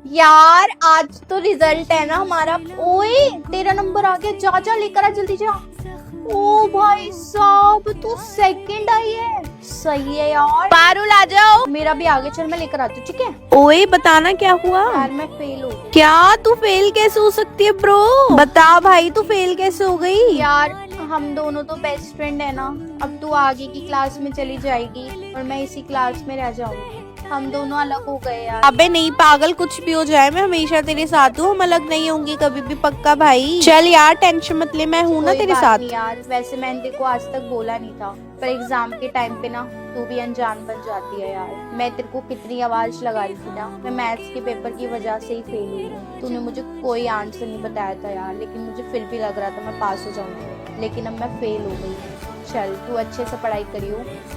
यार आज तो रिजल्ट है ना हमारा। ओए तेरा नंबर आ गया, जा जा लेकर आ जल्दी जा। ओ भाई साहब तू सेकंड आई है, सही है यार। पारुल आ जाओ। मेरा भी आ गया, चल मैं लेकर आती हूँ, ठीक है। ओए बताना क्या हुआ। यार मैं फेल हो गई। क्या तू फेल कैसे हो सकती है ब्रो, बता भाई तू फेल कैसे हो गई। यार हम दोनों तो बेस्ट फ्रेंड है ना, अब तू आगे की क्लास में चली जाएगी और मैं इसी क्लास में रह जाऊंगी। हम दोनों अलग हो गए यार। अबे नहीं पागल, कुछ भी हो जाए मैं हमेशा तेरे साथ हूँ, हम अलग नहीं होंगी कभी भी, पक्का भाई। चल यार टेंशन मत ले, मैं हूँ ना तेरे साथ। यार वैसे मैंने तेरे को आज तक बोला नहीं था, पर एग्जाम के टाइम पे ना तू भी अनजान बन जाती है यार। मैं तेरे को कितनी आवाज लगा रही थी ना, मैं मैथ्स के पेपर की वजह से ही फेल हुई हूँ। तूने मुझे कोई आंसर नहीं बताया था यार, लेकिन मुझे फिर भी लग रहा था मैं पास हो जाऊंगी, लेकिन अब मैं फेल हो गई। चल तू अच्छे से पढ़ाई करियो,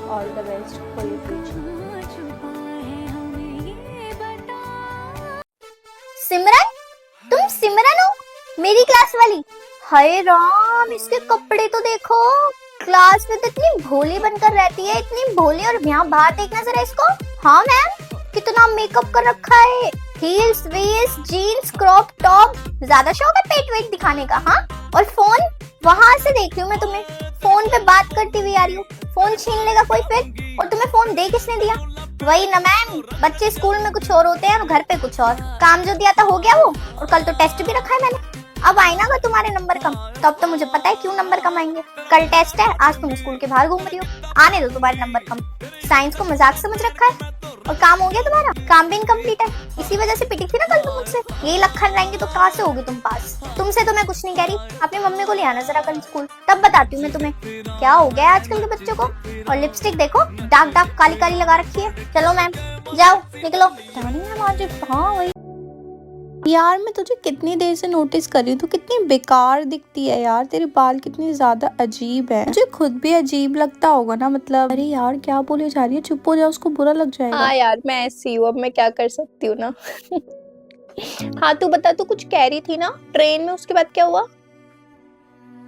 all the best for your future. Simran, तुम सिमरन हो, मेरी क्लास वाली। हाय राम, इसके कपड़े तो देखो, क्लास में तो इतनी भोली बनकर रहती है, इतनी भोली, और यहाँ बाहर देखना जरा इसको। हाँ मैम, कितना मेकअप कर रखा है, heels vest jeans crop top, ज्यादा शौक है पेट वेट दिखाने का। हाँ, और फोन वहां से देख रही हूँ मैं तुम्हें, फोन पे बात करती हुई आ रही हूँ। फोन छीन लेगा कोई फिर, और तुम्हें फोन दे किसने दिया? वही ना मैम, बच्चे स्कूल में कुछ और होते हैं और घर पे कुछ और। काम जो दिया था हो गया वो, और कल तो टेस्ट भी रखा है मैंने। अब आए ना अगर तुम्हारे नंबर कम, तो अब तो मुझे पता है क्यों नंबर कम आएंगे। कल टेस्ट है, आज तुम स्कूल के बाहर घूम रही हो, आने दो तुम्हारे नंबर कम। साइंस को मजाक समझ रखा है, और काम हो गया तुम्हारा, काम भी इनकम्प्लीट है। इसी वजह से पिटी थी ना कल तुम मुझसे। ये लखन रहेंगे तो कहाँ से होगी तुम पास। तुमसे तो मैं कुछ नहीं कह रही, अपनी मम्मी को ले आना जरा कल स्कूल, तब बताती हूँ मैं तुम्हें क्या हो गया आजकल के बच्चों को। और लिपस्टिक देखो, डार्क डार्क काली काली लगा रखी है। चलो मैम जाओ निकलो। हाँ वही यार मैं तुझे कितनी देर से नोटिस कर रही हूँ, तू कितनी बेकार दिखती है यार, तेरे बाल कितने ज्यादा अजीब है, मुझे खुद भी अजीब लगता होगा ना। मतलब अरे यार क्या बोले जा रही है, चुप हो जाओ, उसको बुरा लग जाएगा। हाँ यार मैं ऐसी हूँ, अब मैं क्या कर सकती हूँ ना। हाँ तू बता, तू कुछ कह रही थी ना ट्रेन में, उसके बाद क्या हुआ?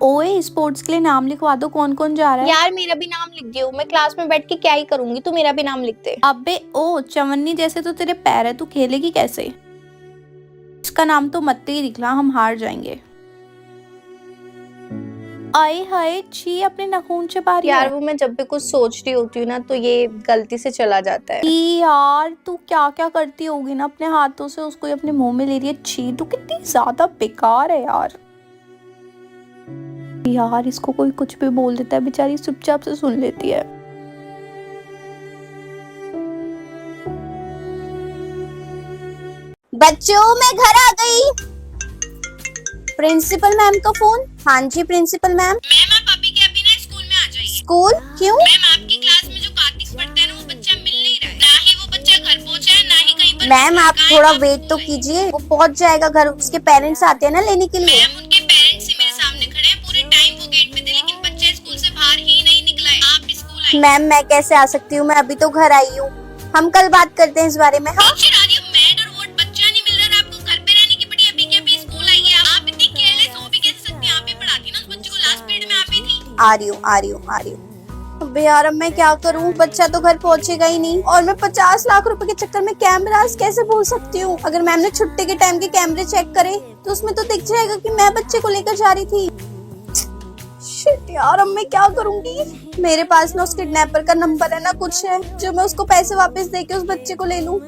ओए स्पोर्ट्स के लिए नाम लिखवा दो, कौन कौन जा रहा है। यार मेरा भी नाम लिख दियो, मैं क्लास में बैठ के क्या ही करूंगी, तू मेरा भी नाम लिख दे। अबे ओ चवन्नी जैसे तो तेरे पैर है, तू खेलेगी कैसे। इसका नाम तो मत ही दिखला, हम हार जाएंगे। आए हाय छी, अपने नाखून चबा रही है। यार वो मैं जब भी कुछ सोच रही होती हूँ ना, तो ये गलती से चला जाता है। यार तू क्या क्या करती होगी ना अपने हाथों से, उसको अपने मुंह में ले रही है। छी तू कितनी ज्यादा बेकार है यार। यार इसको कोई कुछ भी बोल देता है, बेचारी चुपचाप से सुन लेती है। बच्चों मैं घर आ गई। प्रिंसिपल मैम का फोन। हाँ जी प्रिंसिपल मैम। मैम आप अभी के अभी ना स्कूल में आ जाइए। स्कूल क्यों? मैम आपकी क्लास में जो कार्तिक पढ़ता है ना, वो बच्चा मिल नहीं रहा है, ना ही वो बच्चा घर पहुंचा है, ना ही कहीं पर। मैम आप थोड़ा वेट तो कीजिए, वो पहुंच जाएगा घर, उसके पेरेंट्स आते हैं ना लेने के लिए। मैम उनके पेरेंट्स ही मेरे सामने खड़े हैं, पूरे टाइम वो गेट पे थे, लेकिन बच्चा स्कूल से बाहर ही नहीं निकला है। आप स्कूल आइए। मैम मैं कैसे आ सकती हूँ, मैं अभी तो घर आई हूँ, हम कल बात करते हैं इस बारे में। हाँ टीचर आज मैड और वोट बच्चा नहीं मिल रहा है, आपको घर पे रहने की पड़ी, अभी के अभी स्कूल आइए। आप इतनी केयरलेस हो भी कैसे सकती हैं, आप ही पढ़ाती ना उस बच्चे को, लास्ट पीरियड में आप ही थी। आ रही हूँ आ रही हूँ आ रही हूँ। अबे यार अब मैं क्या करूँ, बच्चा तो घर पहुँचेगा ही नहीं, और मैं 50 लाख रुपए के चक्कर में कैमरास कैसे भूल सकती हूँ। अगर मैम ने छुट्टी के टाइम के कैमरे चेक करे तो उसमें तो दिख जाएगा कि मैं बच्चे को लेकर जा रही थी। शिट यार अब मैं क्या करूंगी। मेरे पास ना उस किडनैपर का नंबर है ना कुछ है, जो मैं उसको पैसे वापस देके उस बच्चे को ले लूं।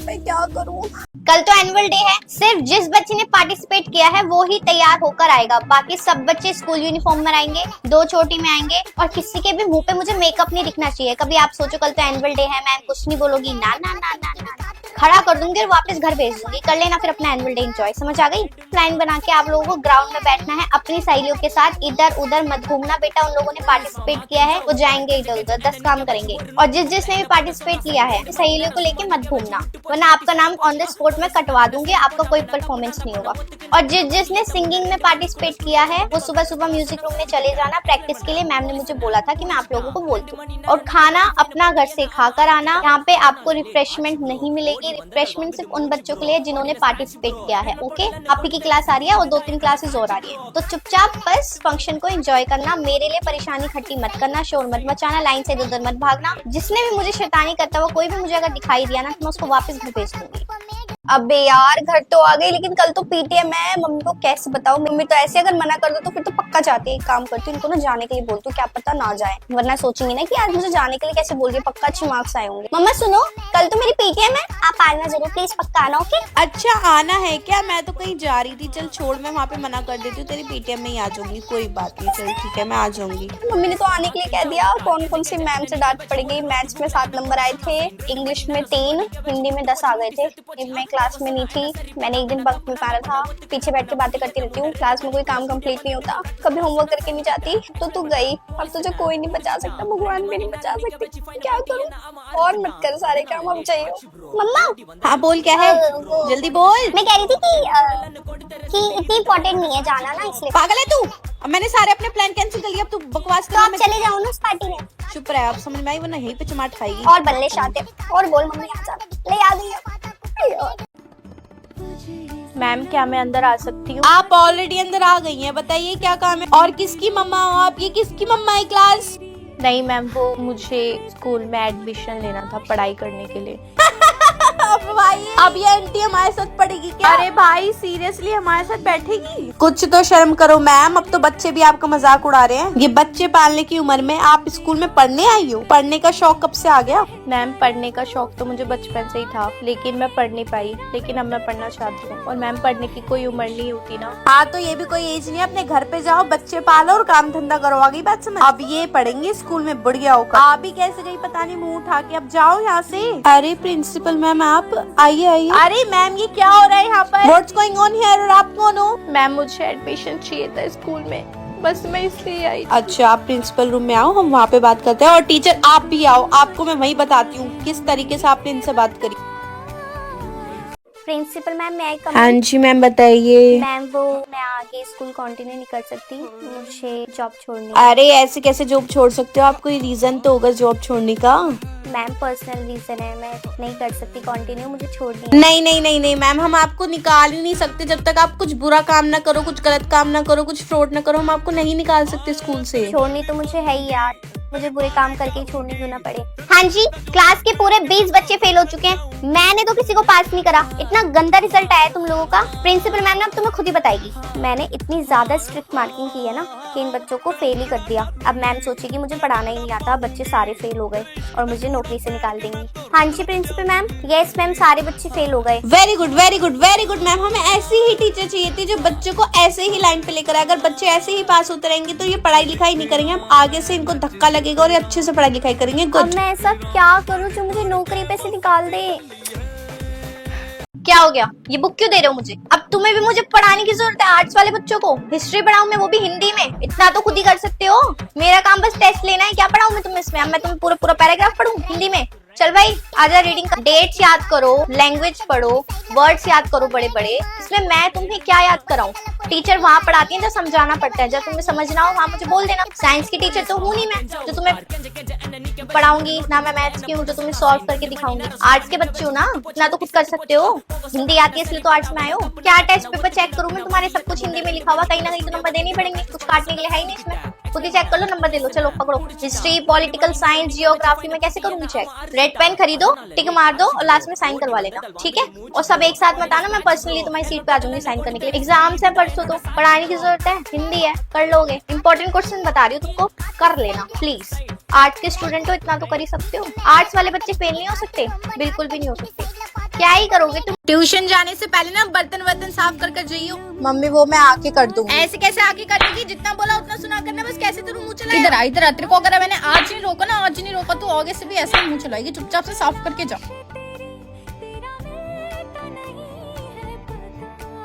मैं क्या करूं। कल तो एनुअल डे है, सिर्फ जिस बच्चे ने पार्टिसिपेट किया है वो ही तैयार होकर आएगा, बाकी सब बच्चे स्कूल यूनिफॉर्म में आएंगे, 2 चोटी में आएंगे, और किसी के भी मुंह पे मुझे मेकअप नहीं दिखना चाहिए। कभी आप सोचो कल तो एनुअल डे है, मैम कुछ नहीं बोलोगी, ना ना ना ना ना, खड़ा कर दूंगी और वापस घर भेज दूंगी। कर लेना फिर अपना एनुअल डे एंजॉय, समझ आ गई। प्लान बना के आप लोगों को ग्राउंड में बैठना है, अपनी सहेलियों के साथ इधर उधर मत घूमना बेटा। उन लोगों ने पार्टिसिपेट किया है वो जाएंगे इधर उधर, 10 काम करेंगे, और जिसने भी पार्टिसिपेट किया है सहेलियों को लेके मत घूमना, वरना आपका नाम ऑन द स्पॉट में कटवा दूंगी, आपका कोई परफॉर्मेंस नहीं होगा। और जिसने सिंगिंग में पार्टिसिपेट किया है वो सुबह सुबह म्यूजिक रूम में चले जाना प्रैक्टिस के लिए, मैम ने मुझे बोला था कि मैं आप लोगों को बोल दूं। और खाना अपना घर से खा कर आना, यहाँ पे आपको रिफ्रेशमेंट नहीं मिलेगी, रिफ्रेशमेंट सिर्फ उन बच्चों के लिए जिन्होंने पार्टिसिपेट किया है। ओके, आप ही की क्लास आ रही है और 2-3 क्लासेस और आ रही है, तो चुपचाप बस फंक्शन को एंजॉय करना, मेरे लिए परेशानी खट्टी मत करना, शोर मत मचाना, लाइन से इधर मत भागना। जिसने भी मुझे शैतानी करता हुआ कोई भी मुझे अगर दिखाई दिया ना, तो मैं उसको वापस घर भेज दूंगी। अबे यार घर तो आ गई, लेकिन कल तो पीटीएम है। मम्मी को कैसे बताऊं? मम्मी तो ऐसे अगर मना कर दो तो फिर तो पक्का जाती है। एक काम करती हूँ, इनको ना जाने के लिए बोलती हूँ, क्या पता ना जाए, वरना सोचेंगे ना कि आज मुझे जाने के लिए कैसे बोल रही है, पक्का अच्छे मार्क्स आए होंगे। मम्मा सुनो, कल तो मेरी पीटीएम है, आप आना जरूर, प्लीज पक्का आना। ओके? अच्छा आना है क्या? मैं तो कहीं जा रही थी। चल छोड़, मैं वहाँ पे मना कर देती हूँ, तेरी पीटीएम में ही आ जाऊंगी। कोई बात नहीं, चल ठीक है, मैं आ जाऊंगी। मम्मी ने तो आने के लिए कह दिया। कौन कौन सी मैम से डांट पड़ेगी? मैथ्स में 7 नंबर आए थे, इंग्लिश में 3, हिंदी में 10 आ गए थे। मैं क्लास में नहीं थी, मैंने एक दिन बंक में मारा था। पीछे बैठ के बातें करती रहती हूँ, क्लास में कोई काम कंप्लीट नहीं होता, कभी होमवर्क करके नहीं जाती। तो तू गई, अब तुझे कोई नहीं बचा सकता, भगवान भी नहीं बचा सकती। क्या करूँ? और मत कर सारे काम, अब चाहिए। मम्मा। हाँ बोल, क्या है? जल्दी बोल। मैं कह रही थी कि इतनी इम्पोर्टेंट नहीं है जाना ना, इसलिए। पागल है तू? अब मैंने सारे अपने प्लान कैंसिल कर लिए, अब तू बकवास तो आप चले जाओ ना उस पार्टी में। चुप रहा, अब समझ में आई, वरना यहीं पे चमाट खाएगी। और बल्ले शाते और बोल मम्मी आ जा, ले आ गई। मैम क्या मैं अंदर आ सकती हूँ? आप ऑलरेडी अंदर आ गई हैं, बताइए क्या काम है? और किसकी मम्मा हो आप? ये किसकी मम्मा है क्लास? नहीं मैम, वो मुझे स्कूल में एडमिशन लेना था पढ़ाई करने के लिए। अब ये आंटी हमारे साथ पढ़ेगी क्या? अरे भाई सीरियसली हमारे साथ बैठेगी? कुछ तो शर्म करो मैम, अब तो बच्चे भी आपका मजाक उड़ा रहे हैं। ये बच्चे पालने की उम्र में आप स्कूल में पढ़ने आई हो? पढ़ने का शौक कब से आ गया? मैम पढ़ने का शौक तो मुझे बचपन से ही था, लेकिन मैं पढ़ नहीं पाई। लेकिन अब मैं पढ़ना चाहती हूँ, और मैम पढ़ने की कोई उम्र नहीं होती ना। हाँ तो ये भी कोई एज नहीं है, अपने घर पे जाओ, बच्चे पालो और काम धंधा करो, आ गई बात समझ? अब ये पढ़ेंगे स्कूल में बुढ़िया होकर। आप भी कैसे गई पता नहीं मुंह उठा के, अब जाओ यहाँ से। अरे प्रिंसिपल मैम आप आइए आइए। अरे मैम ये क्या हो रहा है यहाँ पर? What's going on here? और आप कौन हो? मैम मुझे एडमिशन चाहिए था स्कूल में, बस मैं इसलिए आई। अच्छा आप प्रिंसिपल रूम में आओ, हम वहाँ पे बात करते हैं। और टीचर आप भी आओ, आपको मैं वही बताती हूँ किस तरीके से आपने इनसे बात करी। प्रिंसिपल मैम मैं हाँ जी मैम बताइए। मैम वो मैं आगे स्कूल कंटिन्यू नहीं कर सकती, मुझे जॉब छोड़नी है। अरे ऐसे कैसे जॉब छोड़ सकते हो? आप कोई रीजन तो होगा जॉब छोड़ने का। मैम पर्सनल रीजन है, मैं नहीं कर सकती कंटिन्यू, मुझे छोड़नी है। नहीं नहीं नहीं नहीं मैम, हम आपको निकाल ही नहीं सकते जब तक आप कुछ बुरा काम ना करो, कुछ गलत काम ना करो, कुछ फ्रॉड ना करो, हम आपको नहीं निकाल सकते स्कूल से। छोड़नी तो मुझे है ही यार, मुझे बुरे काम करके ही छोड़नी क्यों ना पड़े। हाँ जी, क्लास के पूरे 20 बच्चे फेल हो चुके हैं, मैंने तो किसी को पास नहीं करा। इतना गंदा रिजल्ट आया तुम लोगों का। प्रिंसिपल मैम ने अब तुम्हें खुद ही बताएगी। मैंने इतनी ज्यादा स्ट्रिक्ट मार्किंग की है ना कि इन बच्चों को फेल ही कर दिया। अब मैम सोचेगी मुझे पढ़ाना ही नहीं आता, बच्चे सारे फेल हो गए और मुझे नौकरी से निकाल देंगी। हाँ जी प्रिंसिपल मैम, यस मैम, सारे बच्चे फेल हो गए। Very good very good very good ma'am, हमें ऐसी ही टीचर चाहिए थी जो बच्चों को ऐसे ही लाइन पे लेकर आए। अगर बच्चे ऐसे ही पास होते रहेंगे तो ये पढ़ाई लिखाई नहीं करेंगे, हम आगे से इनको धक्का लगेगा और ये अच्छे से पढ़ाई लिखाई करेंगे। अब गुड। मैं ऐसा क्या करूँ जो मुझे नौकरी पे से निकाल दे? क्या हो गया? ये बुक क्यों दे रहे हो मुझे? अब तुम्हें भी मुझे पढ़ाने की जरूरत है? आर्ट्स वाले बच्चों को हिस्ट्री पढ़ाऊं मैं, वो भी हिंदी में? इतना तो खुद ही कर सकते हो। मेरा काम बस टेस्ट लेना है, क्या पढ़ाऊं मैं तुम्हें इसमें? अब मैं तुम्हें पूरा पूरा पैराग्राफ पढ़ूं हिंदी में? चल भाई आजा, रीडिंग का डेट्स याद करो, लैंग्वेज पढ़ो, वर्ड्स याद करो बड़े बड़े। इसमें मैं तुम्हें क्या याद कराऊं? टीचर वहाँ पढ़ाती है जब समझाना पड़ता है, जब तुम्हें समझना हो वहाँ मुझे बोल देना। साइंस की टीचर तो हूँ नहीं मैं जो तुम्हें पढ़ाऊंगी, ना मैं मैथ्स की हूँ जो तुम्हें सॉल्व करके दिखाऊंगी। आर्ट्स के बच्चे हो ना, इतना तो खुद कर सकते हो। हिंदी आती है इसलिए तो आर्ट्स में आए हो। क्या टेस्ट पेपर चेक करूँ मैं तुम्हारे? सब कुछ हिंदी में लिखा हुआ, कहीं ना कहीं तो नंबर देने ही पड़ेंगे, कुछ काटने के लिए है ही नहीं इसमें। खुद ही चेक कर लो, नंबर दे लो। चलो पकड़ो, हिस्ट्री, पॉलिटिकल साइंस, जियोग्राफी में कैसे करूंगी चेक? रेड पेन खरीदो, टिक मार दो और लास्ट में साइन करवा लेना, ठीक है? और सब एक साथ मत आना, मैं पर्सनली तुम्हारी सीट पे आ जाऊंगी साइन करने के लिए। एग्जाम्स है परसों, तो पढ़ाने की जरूरत है, हिंदी है कर लोगे। इंपॉर्टेंट क्वेश्चन बता रही हूँ तुमको, कर लेना प्लीज। आर्ट्स के स्टूडेंट हो, इतना तो कर ही सकते हो। आर्ट्स वाले बच्चे फेल नहीं हो सकते, बिल्कुल भी नहीं हो सकते। क्या ही करोगे तुम? ट्यूशन जाने से पहले ना बर्तन वर्तन साफ कर जाइयो। मम्मी वो मैं आके कर दूंगी। ऐसे कैसे आगे करेगी? जितना बोला उतना सुना करना, बस कैसे तेरू मुंह चलाएगा? इधर आ इधर आ, तेरे को अगर मैंने आज नहीं रोका ना, आज नहीं रोका तो आगे से भी ऐसे मुंह चलाएगी। चुपचाप से साफ करके जा।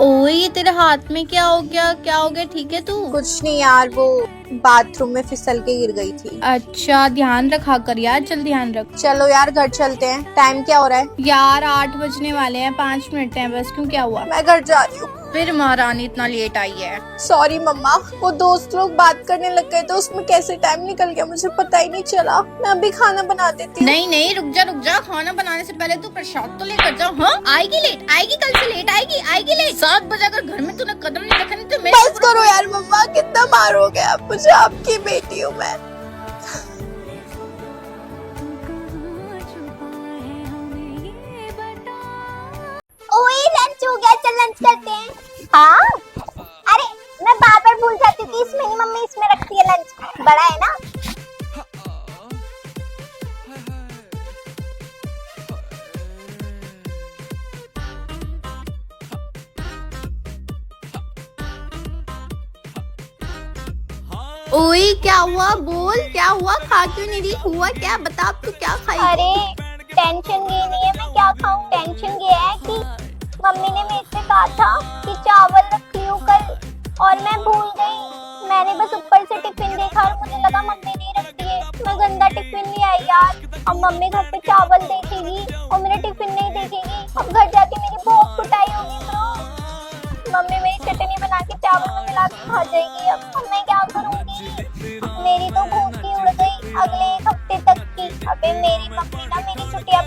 ओए ये तेरे हाथ में क्या हो गया? क्या हो गया? ठीक है तू? कुछ नहीं यार, वो बाथरूम में फिसल के गिर गई थी। अच्छा ध्यान रखा कर यार, चल ध्यान रख। चलो यार घर चलते हैं, टाइम क्या हो रहा है? यार 8 बजने वाले हैं, 5 मिनट हैं बस। क्यों क्या हुआ? मैं घर जा रही हूँ। फिर महारानी इतना लेट आई है? सॉरी मम्मा, वो दोस्त लोग बात करने लग गए तो उसमें कैसे टाइम निकल गया मुझे पता ही नहीं चला। मैं अभी खाना बना देती हूँ। नहीं नहीं रुक जा, खाना बनाने से पहले तू प्रसाद तो लेकर जा। हाँ आएगी लेट, आएगी कल से लेट आएगी लेट। 7 बजे अगर घर में तूने कदम नहीं रखा नहीं तो मैं। बस करो यार मम्मा, कितना मारोगे आप मुझे? आपकी बेटी हूँ मैं। ओए लंच हो गया, चल लंच करते हैं। हाँ अरे मैं बार बार भूल जाती हूँ कि इसमें नहीं मम्मी इसमें रखती है लंच, बड़ा है ना। ओए क्या हुआ, बोल क्या हुआ, खा क्यों नहीं रही, हुआ क्या, बता अब तू क्या खाई। अरे टेंशन ये नहीं है मैं क्या खाऊं, टेंशन ये है कि मम्मी ने मेरे से कहा था कि चावल रख लियो कल और मैं भूल गई। मैंने बस ऊपर से टिफिन देखा और मुझे लगा मम्मी नहीं रखती है। मैं गंदा टिफिन ले आई यार। अब मम्मी घर पे चावल देखेगी और मेरा टिफिन नहीं देखेगी। अब घर जाके मेरी बहुत कुटाई होगी ब्रो। मम्मी मेरी चटनी बना के चावल में मिला के खा जाएगी। अब मैं क्या करूंगी, मेरी तो भूख ही उड़ गई अगले 1 हफ्ते तक की। अबे मेरी मम्मी ना मेरी छुट्टियां